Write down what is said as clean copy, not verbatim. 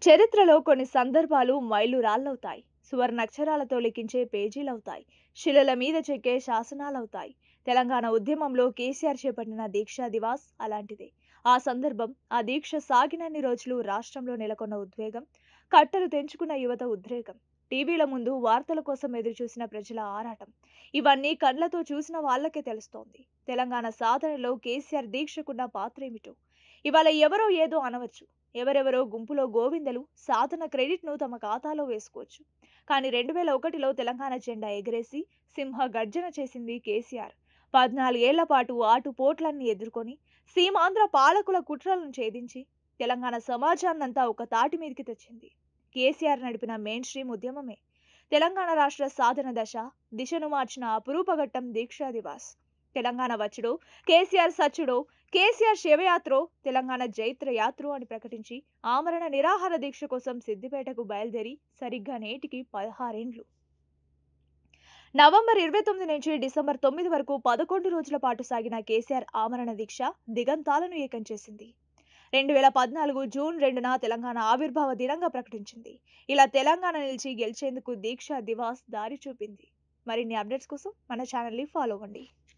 చరిత్రలో కొన్ని సందర్భాలు మైలురాళ్ళవుతాయి. సువర్ణాక్షరాలతో లిఖించే పేజీలవుతాయి. శిలల మీద చెక్కే శాసనాలవుతాయి. తెలంగాణ ఉద్యమంలో కేసీఆర్ చేపట్టిన దీక్షా దివాస్ అలాంటిదే. ఆ సందర్భం, ఆ దీక్ష సాగినన్ని రోజులు రాష్ట్రంలో నెలకొన్న ఉద్వేగం, కట్టలు తెంచుకున్న యువత ఉద్రేకం, టీవీల ముందు వార్తల కోసం ఎదురుచూసిన ప్రజల ఆరాటం, ఇవన్నీ కళ్ళతో చూసిన వాళ్ళకే తెలుస్తోంది. తెలంగాణ సాధనలో కేసీఆర్ దీక్షకున్న పాత్రేమిటో. ఇవాళ ఎవరో ఏదో అనవచ్చు. ఎవరెవరో గుంపులో గోవిందలు సాధన క్రెడిట్‌ను తమ ఖాతాలో వేసుకోవచ్చు. కానీ 2001లో తెలంగాణ జెండా ఎగరేసి సింహ గర్జన చేసింది కేసీఆర్. 14 ఏళ్ల పాటు ఆటుపోట్లన్నీ ఎదుర్కొని సీమాంధ్ర పాలకుల కుట్రలను ఛేదించి తెలంగాణ సమాజాన్నంతా ఒక తాటి మీదకి తెచ్చింది. కేసీఆర్ నడిపిన మెయిన్ స్ట్రీమ్ ఉద్యమమే. తెలంగాణ రాష్ట్ర సాధన దిశను మార్చిన అపురూప ఘట్టం దీక్షా దివాస్. తెలంగాణ వచ్చుడో, కేసీఆర్ సచ్చుడో, కేసీఆర్ శివయాత్రో, తెలంగాణ జైత్ర యాత్రో అని ప్రకటించి ఆమరణ నిరాహార దీక్ష కోసం సిద్దిపేటకు బయలుదేరి సరిగ్గా నేటికి 16 ఏండ్లు. నవంబర్ 29 నుంచి డిసెంబర్ 9 వరకు 11 రోజుల పాటు సాగిన కేసీఆర్ ఆమరణ దీక్ష దిగంతాలను ఏకం చేసింది. 2014 జూన్ 2న తెలంగాణ ఆవిర్భావ దినంగా ప్రకటించింది. ఇలా తెలంగాణ నిలిచి గెలిచేందుకు దీక్షా దివాస్ దారి చూపింది. మరిన్ని అప్డేట్స్ కోసం మన ఛానల్ని ఫాలో అవ్వండి.